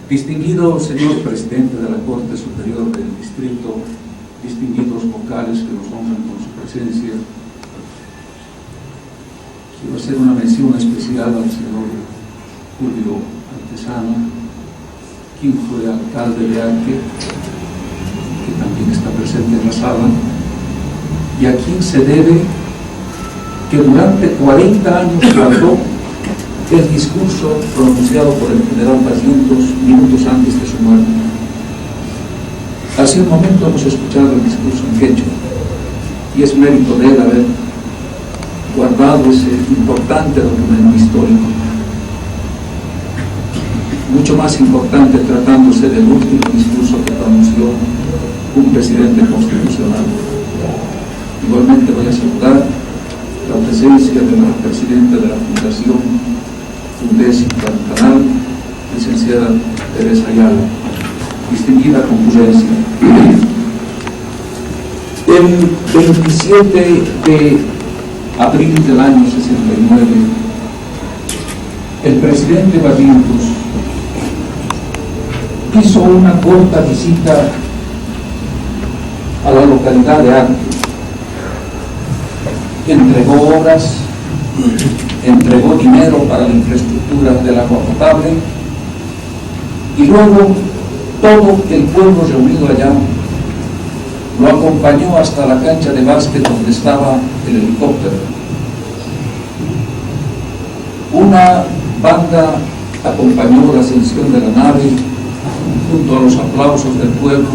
Distinguido señor presidente de la Corte Superior del Distrito, distinguidos vocales que nos honran con su presencia, quiero hacer una mención especial al señor Julio Artesano, quien fue alcalde de Arque, que también está presente en la sala, y a quien se debe que durante 40 años guardó el discurso pronunciado por el general Barrientos minutos antes de su muerte. Hace un momento hemos escuchado el discurso en quechua, y es mérito de él haber guardado ese importante documento histórico, mucho más importante tratándose del último discurso que pronunció un presidente constitucional. Igualmente voy a saludar la presencia de la presidenta de la Fundación Fundes Canal, licenciada Teresa Ayala, distinguida concurrencia. El 27 de abril del año 69, el presidente Barrientos hizo una corta visita a la localidad de Arque, entregó obras, entregó dinero para la infraestructura del agua potable, y luego todo el pueblo reunido allá lo acompañó hasta la cancha de básquet donde estaba el helicóptero. Una banda acompañó la ascensión de la nave junto a los aplausos del pueblo,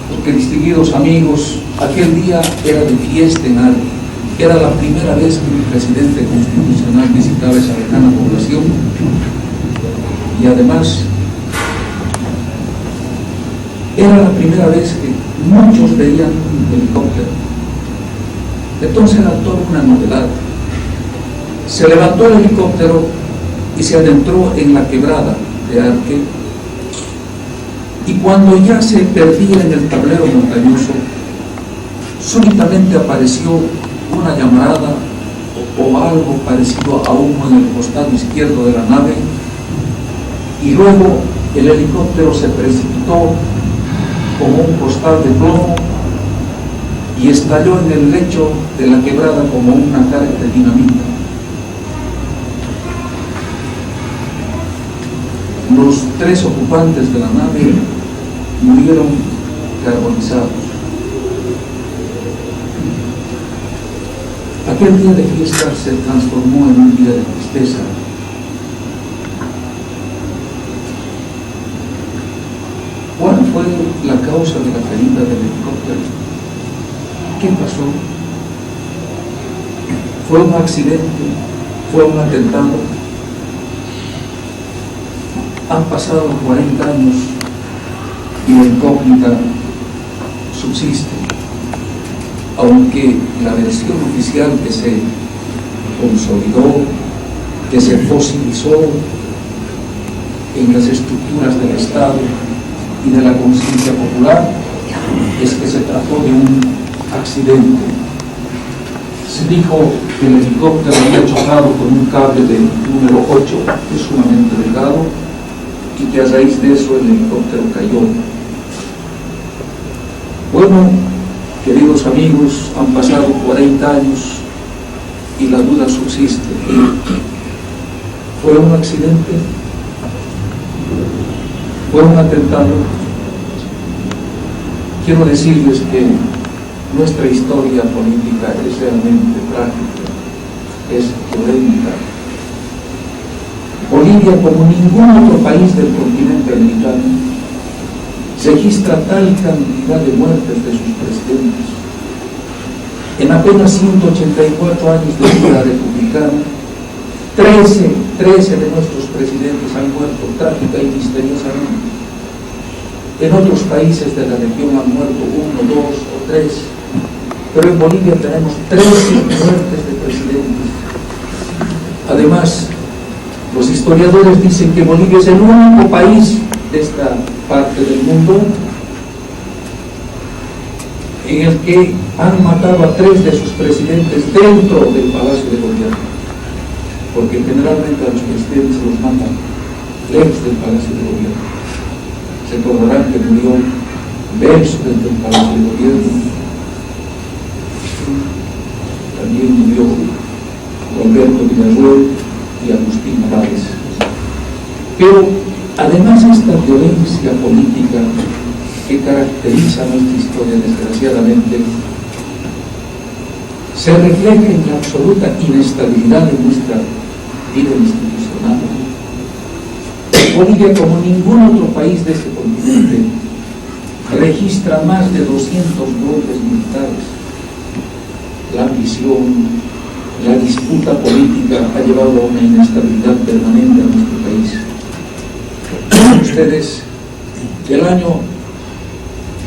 porque, distinguidos amigos, aquel día era de fiesta en Arque. Era la primera vez que un presidente constitucional visitaba esa lejana población, y además era la primera vez que muchos veían un helicóptero. Entonces era toda una novedad. Se levantó el helicóptero y se adentró en la quebrada de Arque, y cuando ya se perdía en el tablero montañoso, súbitamente apareció una llamarada o algo parecido a humo en el costado izquierdo de la nave, y luego el helicóptero se precipitó como un costal de plomo y estalló en el lecho de la quebrada como una carga de dinamita. Los 3 ocupantes de la nave murieron carbonizados. Aquel día de fiesta se transformó en un día de tristeza. ¿Cuál fue la causa de la caída del helicóptero? ¿Qué pasó? ¿Fue un accidente? ¿Fue un atentado? Han pasado 40 años y la incógnita subsiste, aunque la versión oficial que se consolidó, que se fosilizó en las estructuras del Estado y de la conciencia popular, es que se trató de un accidente. Se dijo que el helicóptero había chocado con un cable de número 8, que es sumamente delgado, y que a raíz de eso el helicóptero cayó. Bueno, queridos amigos, han pasado 40 años y la duda subsiste. ¿Fue un accidente? ¿Fue un atentado? Quiero decirles que nuestra historia política es realmente trágica, es violenta. Bolivia, como ningún otro país del continente americano, registra tal cantidad de muertes de sus presidentes. En apenas 184 años de vida republicana, 13 de nuestros presidentes han muerto trágica y misteriosamente. En otros países de la región han muerto 1, 2 o 3, pero en Bolivia tenemos 13 muertes de presidentes. Además, los historiadores dicen que Bolivia es el único país de esta parte del mundo en el que han matado a 3 de sus presidentes dentro del Palacio de Gobierno, porque generalmente a los presidentes los matan lejos del Palacio de Gobierno. Se recordarán que murió Belso desde el Palacio de Gobierno. También murió Roberto Villarroel y Agustín Páez. Pero además esta violencia política que caracteriza nuestra historia, desgraciadamente, se refleja en la absoluta inestabilidad de nuestra vida institucional. Bolivia, como ningún otro país de este continente, registra más de 200 golpes militares. La ambición, la disputa política ha llevado a una inestabilidad permanente a nuestro país. Ustedes, del año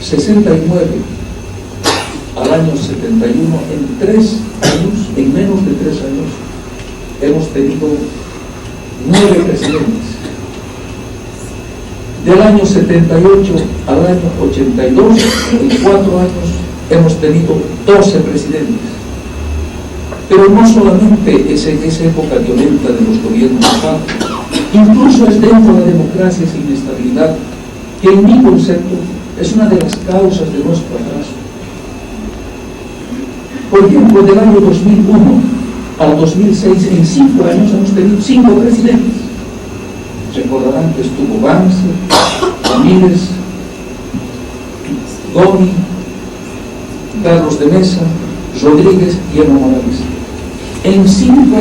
69 al año 71, en 3 años, en menos de 3 años, hemos tenido 9 presidentes. Del año 78 al año 82, en 4 años, hemos tenido 12 presidentes. Pero no solamente es en esa época violenta de los gobiernos de facto, incluso es dentro de la democracia esa inestabilidad, que en mi concepto es una de las causas de nuestro atraso. Por ejemplo, del año 2001 al 2006, en 5 años hemos tenido 5 presidentes. Recordarán que estuvo Vance, Ramírez, Gobi, Carlos de Mesa, Rodríguez y Evo Morales. En 5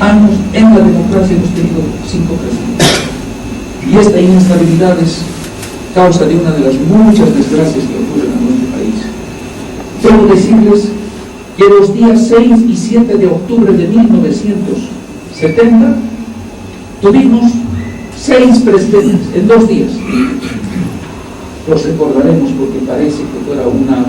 años en la democracia hemos tenido 5 presidentes. Y esta inestabilidad es causa de una de las muchas desgracias que ocurren en nuestro país. Debo decirles que los días 6 y 7 de octubre de 1970 tuvimos 6 presidentes en 2 días. Los recordaremos porque parece que fuera una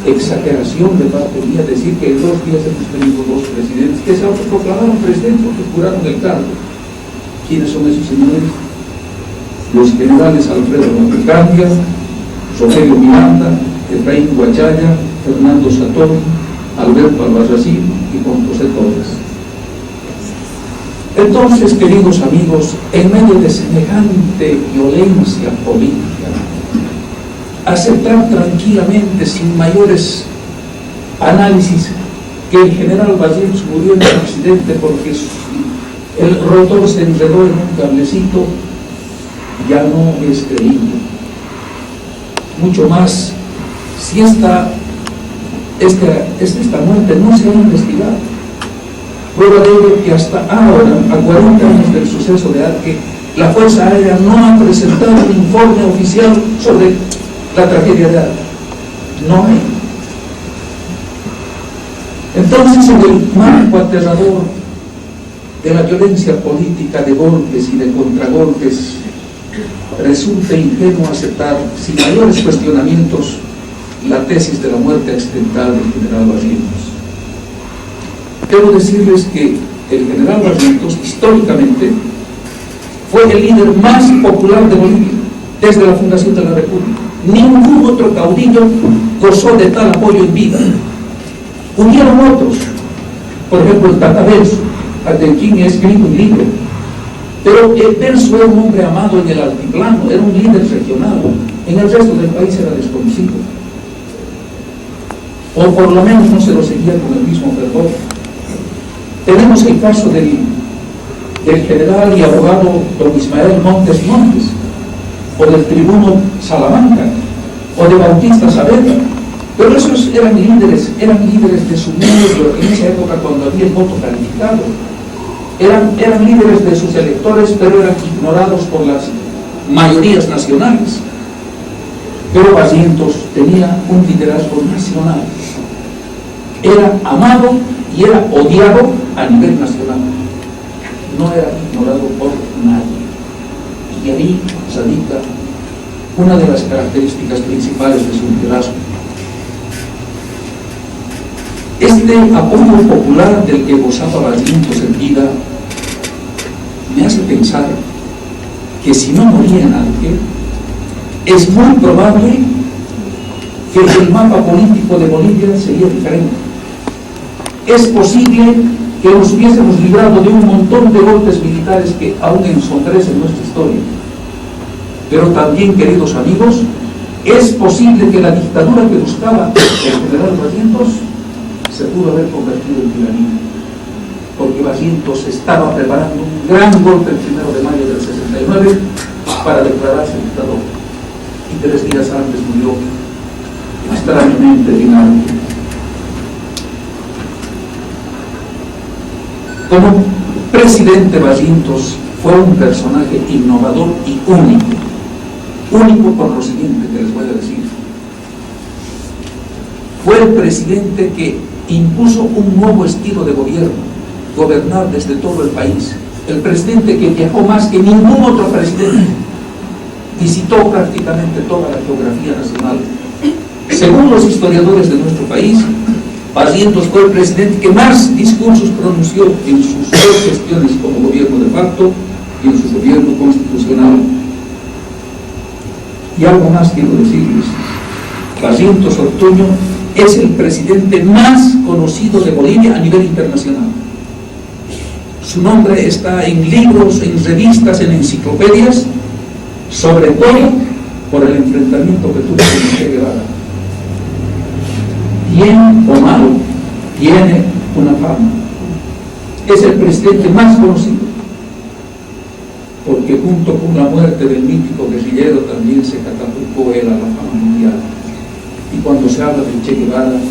exageración de parte mía decir que en 2 días hemos tenido 2 presidentes que se autoproclamaron presidentes porque juraron el cargo. ¿Quiénes son esos señores? Los generales Alfredo Montecandia, Rogelio Miranda, Efraín Guachaya, Fernando Satori, Alberto Albarracín y Juan José Torres. Entonces, queridos amigos, en medio de semejante violencia política, aceptar tranquilamente, sin mayores análisis, que el general Barrientos murió en un accidente porque el rotor se enredó en un cablecito, ya no es creíble. Mucho más si esta muerte no se ha investigado. Prueba de ello que hasta ahora, a 40 años del suceso de Arque, la Fuerza Aérea no ha presentado un informe oficial sobre la tragedia de Arque. No hay. Entonces, en el marco aterrador de la violencia política de golpes y de contragolpes, resulta ingenuo aceptar sin mayores cuestionamientos la tesis de la muerte accidental del general Barrientos. Debo decirles que el general Barrientos, históricamente, fue el líder más popular de Bolivia desde la fundación de la República. Ningún otro caudillo gozó de tal apoyo en vida. Hubieron otros, por ejemplo el Tata Belso, de quien he escrito un libro, pero el Belso era un hombre amado en el altiplano, era un líder regional, en el resto del país era desconocido, o por lo menos no se lo seguía con el mismo fervor. Tenemos el caso del general y abogado don Ismael Montes, o del tribuno Salamanca, o de Bautista Saavedra, pero esos eran líderes de su medio en esa época cuando había el voto calificado. Eran líderes de sus electores, pero eran ignorados por las mayorías nacionales. Pero Barrientos tenía un liderazgo nacional. Era amado y era odiado a nivel nacional. No era ignorado por nadie. Y ahí radica una de las características principales de su liderazgo. Este apoyo popular del que gozaba Barrientos en vida me hace pensar que si no moría en Arque, es muy probable que el mapa político de Bolivia sería diferente. Es posible que nos hubiésemos librado de un montón de golpes militares que aún ensombrecen nuestra historia. Pero también, queridos amigos, es posible que la dictadura que buscaba el general Barrientos se pudo haber convertido en tiranía, porque Barrientos estaba preparando un gran golpe el 1 de mayo del 69 para declararse dictador, y 3 días antes murió extrañamente Dinarque. Como presidente, Barrientos fue un personaje innovador y único por lo siguiente que les voy a decir. Fue el presidente que impuso un nuevo estilo de gobierno, gobernar desde todo el país. El presidente que viajó más que ningún otro presidente, visitó prácticamente toda la geografía nacional. Según los historiadores de nuestro país, Barrientos fue el presidente que más discursos pronunció en sus 2 gestiones como gobierno de facto y en su gobierno constitucional. Y algo más quiero decirles: Barrientos Ortuño es el presidente más conocido de Bolivia a nivel internacional. Su nombre está en libros, en revistas, en enciclopedias, sobre todo por el enfrentamiento que tuvo con Che Guevara. Bien o mal, tiene una fama. Es el presidente más conocido, porque junto con la muerte del mítico guerrillero también se catapultó él a la fama mundial. Y cuando se habla de Che Guevara,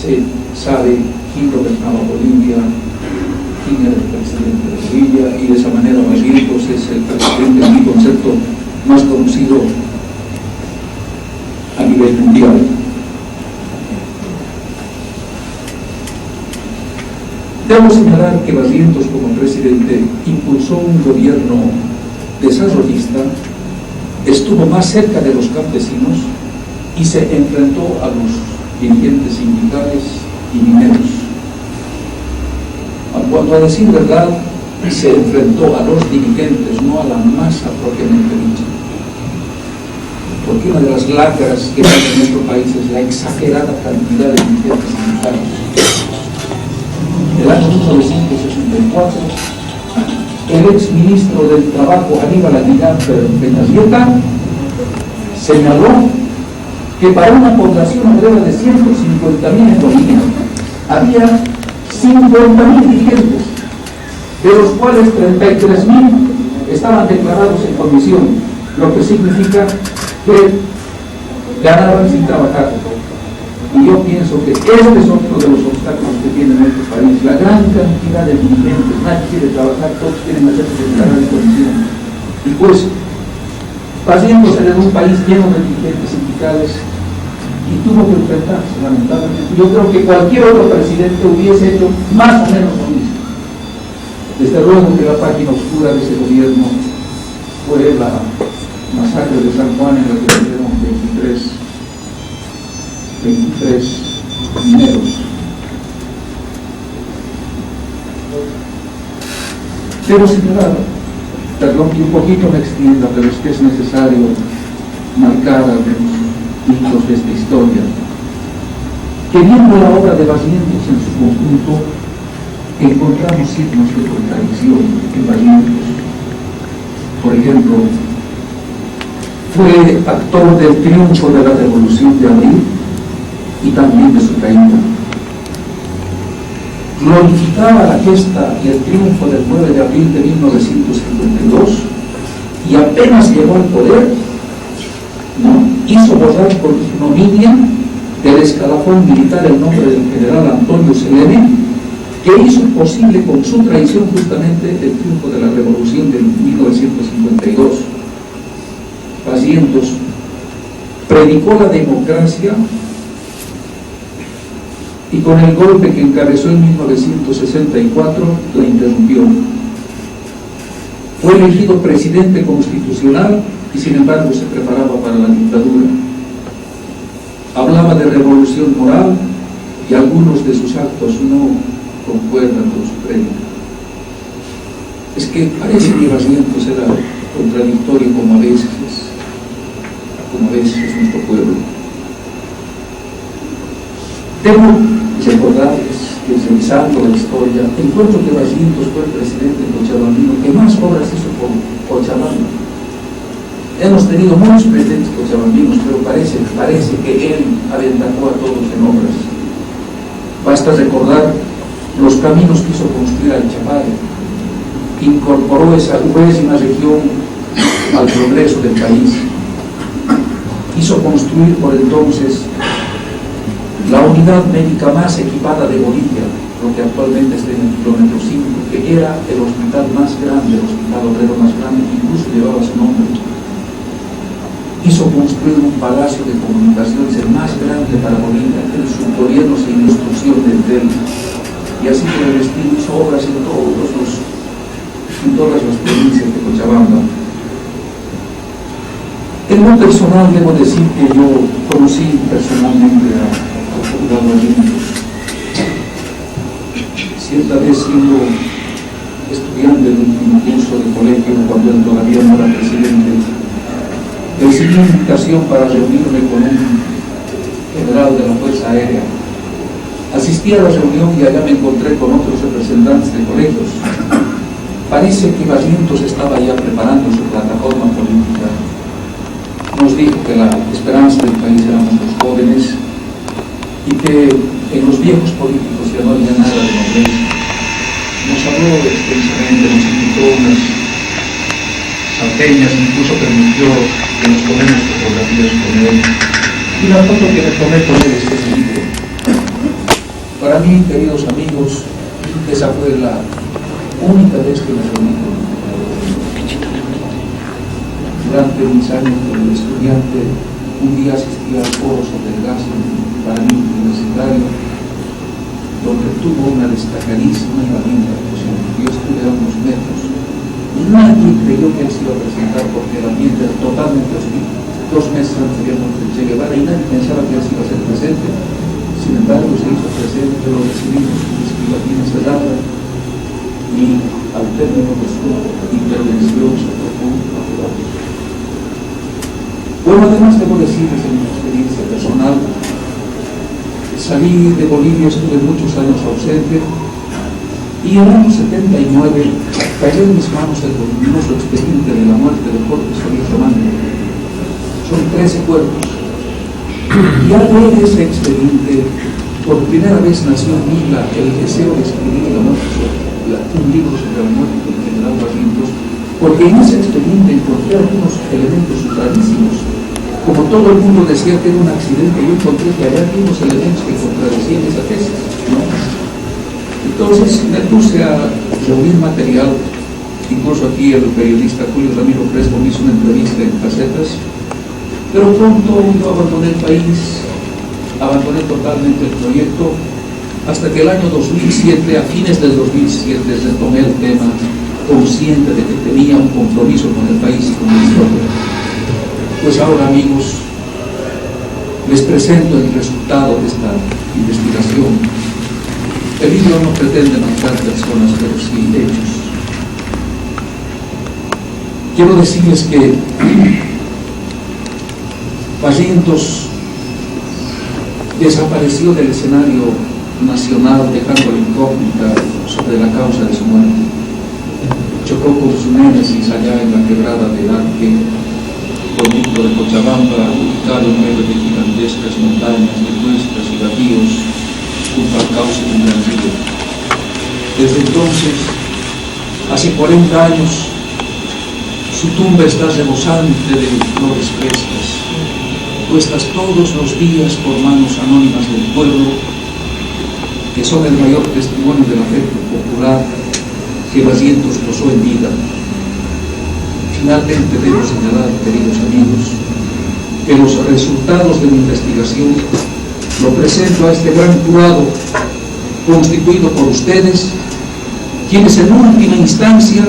se sabe quién gobernaba Bolivia, quién era el presidente de Bolivia, y de esa manera Barrientos es el presidente, en mi concepto, más conocido a nivel mundial. Debo señalar que Barrientos, como presidente, impulsó un gobierno desarrollista, estuvo más cerca de los campesinos y se enfrentó a los dirigentes sindicales y mineros. Cuando, a decir verdad, se enfrentó a los dirigentes, no a la masa propiamente dicha. Porque una de las lacras que hay en nuestro país es la exagerada cantidad de dirigentes sindicales. En el año 1964, el ex ministro del Trabajo, Aníbal Aguilar Peñavieta, señaló que para una población obrera de 150.000 en Bolivia había 50.000 dirigentes, de los cuales 33.000 estaban declarados en comisión, lo que significa que ganaban sin trabajar. Y yo pienso que este es otro de los obstáculos que tiene nuestro país: la gran cantidad de dirigentes. Nadie quiere trabajar, todos quieren hacerse declarar en comisión. Y pues, Barrientos en un país lleno de dirigentes sindicales, y tuvo que enfrentarse, lamentablemente. Yo creo que cualquier otro presidente hubiese hecho más o menos lo mismo. Desde luego que la página oscura de ese gobierno fue la masacre de San Juan, en la que murieron 23 mineros. Debo señalar, perdón que un poquito me extienda, pero es que es necesario marcar algunos hitos de esta historia, que viendo la obra de Barrientos en su conjunto, encontramos signos de contradicción en Barrientos. Por ejemplo, fue actor del triunfo de la Revolución de Abril y también de su caída. Glorificaba la gesta y el triunfo del 9 de abril de 1952 y apenas llegó al poder, hizo borrar por ignominia del escalafón militar el nombre del general Antonio Selene, que hizo posible con su traición justamente el triunfo de la Revolución de 1952. Barrientos predicó la democracia y con el golpe que encabezó en 1964 la interrumpió. Fue elegido presidente constitucional y sin embargo se preparaba para la dictadura. Hablaba de revolución moral y algunos de sus actos no concuerdan con su prédica. Es que parece que Barrientos era contradictorio como a veces es nuestro pueblo. Debo recordarles que revisando la historia, encuentro que Barrientos fue el presidente cochabambino que más obras hizo por Cochabamba. Hemos tenido muchos presidentes cochabambinos, pero parece que él aventajó a todos en obras. Basta recordar los caminos que hizo construir al Chapare, incorporó esa última región al progreso del país, hizo construir por entonces la unidad médica más equipada de Bolivia, lo que actualmente está en el kilómetro 5, que era el hospital más grande, el hospital obrero más grande, que incluso llevaba su nombre. Hizo construir un palacio de comunicaciones, el más grande para Bolivia, en su gobierno sin instrucción del TEL, y así por el estilo hizo obras en todas las provincias de Cochabamba. En lo personal debo decir que yo conocí personalmente a Barrientos. Cierta vez siendo estudiante del último curso de colegio, cuando él todavía no era presidente, recibí una invitación para reunirme con un general de la Fuerza Aérea. Asistí a la reunión y allá me encontré con otros representantes de colegios. Parece que Barrientos estaba ya preparando su plataforma política. Nos dijo que la esperanza del país éramos los jóvenes y que en los viejos políticos ya no había nada de nobleza. Nos habló extensamente, nos invitó unas salteñas, incluso permitió que nos tomemos fotografías con él. Y la foto que me tomé con él es este libro. Para mí, queridos amigos, esa fue la única vez que me reuní con él. Durante mis años como estudiante, un día asistí al foro sobre el gasto para mí universitario, donde tuvo una destacadísima herramienta de fusión. Yo estuve a unos metros y nadie creyó que él se iba a presentar porque el ambiente era totalmente hostil. 2 meses antes había muerto el Che Guevara y nadie pensaba que él se iba a hacer presente. Sin embargo, se hizo presente, lo recibimos con escribatina cerrada y al término de su intervención se propuso a todos. Bueno, además debo decirles en mi experiencia personal, salí de Bolivia, estuve muchos años ausente y en el año 79 cayó en mis manos el voluminoso expediente de la muerte del Jorge Solís Román. Son 13 cuerpos. Y al leer ese expediente, por primera vez nació en mí el deseo de escribir un libro sobre la muerte del general Barrientos, porque en ese expediente encontré algunos elementos rarísimos. Como todo el mundo decía que era un accidente, yo encontré que había algunos elementos que contradecían esa tesis, ¿no? Entonces me puse a reunir material, incluso aquí el periodista Julio Ramiro Crespo me hizo una entrevista en casetas, pero pronto yo abandoné el país, abandoné totalmente el proyecto, hasta que el año 2007, a fines del 2007, retomé el tema, consciente de que tenía un compromiso con el país y con la historia. Pues ahora, amigos, les presento el resultado de esta investigación. El libro no pretende marcar personas, pero sí hechos. Quiero decirles que Barrientos desapareció del escenario nacional, dejando la incógnita sobre la causa de su muerte. Chocó con su némesis allá en la quebrada de Arque, pueblito de Cochabamba, ubicado en medio de gigantescas montañas de cuestas y bajíos, junto al cauce de un gran río. Desde entonces, hace 40 años, su tumba está rebosante de flores frescas, puestas todos los días por manos anónimas del pueblo, que son el mayor testimonio del afecto popular que Barrientos gozó en vida. Finalmente debo señalar, queridos amigos, que los resultados de mi investigación lo presento a este gran jurado constituido por ustedes, quienes en última instancia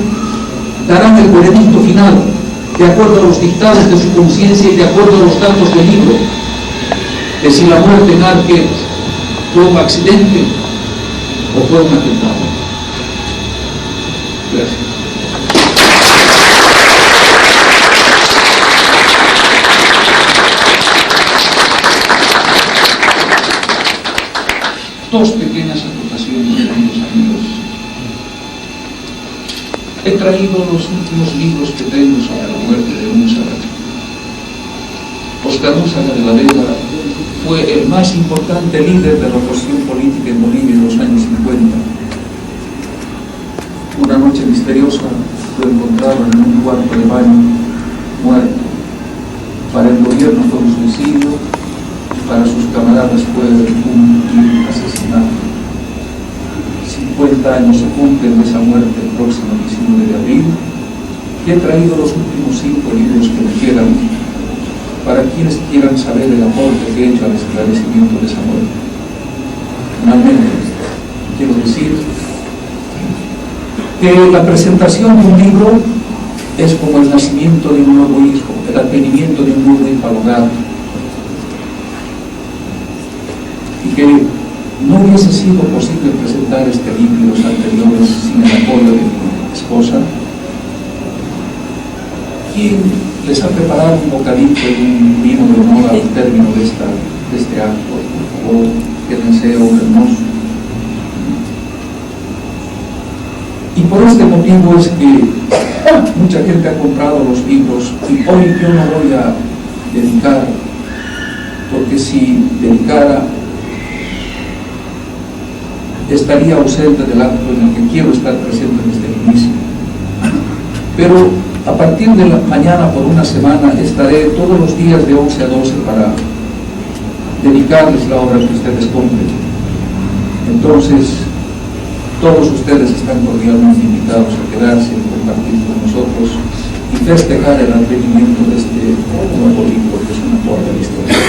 darán el veredicto final de acuerdo a los dictados de su conciencia y de acuerdo a los datos del libro, de si la muerte en Arque fue un accidente o fue un atentado. Gracias. Dos pequeñas acotaciones. he traído los últimos libros que tengo sobre la muerte de Úrsula. Oscar Úrsula de la Vega fue el más importante líder de la oposición política en Bolivia en los años 50. Una noche misteriosa lo encontraron en un cuarto de baño, muerto. Para el gobierno fue un suicidio, para sus camaradas fue un asesinato. 50 años se cumplen de esa muerte el próximo 19 de abril, y he traído los últimos 5 libros que me quedan para quienes quieran saber el aporte que he hecho al esclarecimiento de esa muerte. Finalmente, quiero decir que la presentación de un libro es como el nacimiento de un nuevo hijo, el advenimiento de un nuevo hijo al hogar, y que no hubiese sido posible presentar este libro y los anteriores sin el apoyo de mi esposa, quien les ha preparado un bocadito y un vino de honor al término de este acto. Por favor, quédense, oh hermoso. Y por este motivo es que mucha gente ha comprado los libros, y hoy yo no voy a dedicar, porque si dedicara estaría ausente del acto en el que quiero estar presente desde el inicio. Pero a partir de la mañana por una semana estaré todos los días de 11 a 12 para dedicarles la obra que ustedes compren. Entonces, todos ustedes están cordialmente invitados a quedarse y compartir con nosotros y festejar el advenimiento de este nuevo libro que es una forma de historia.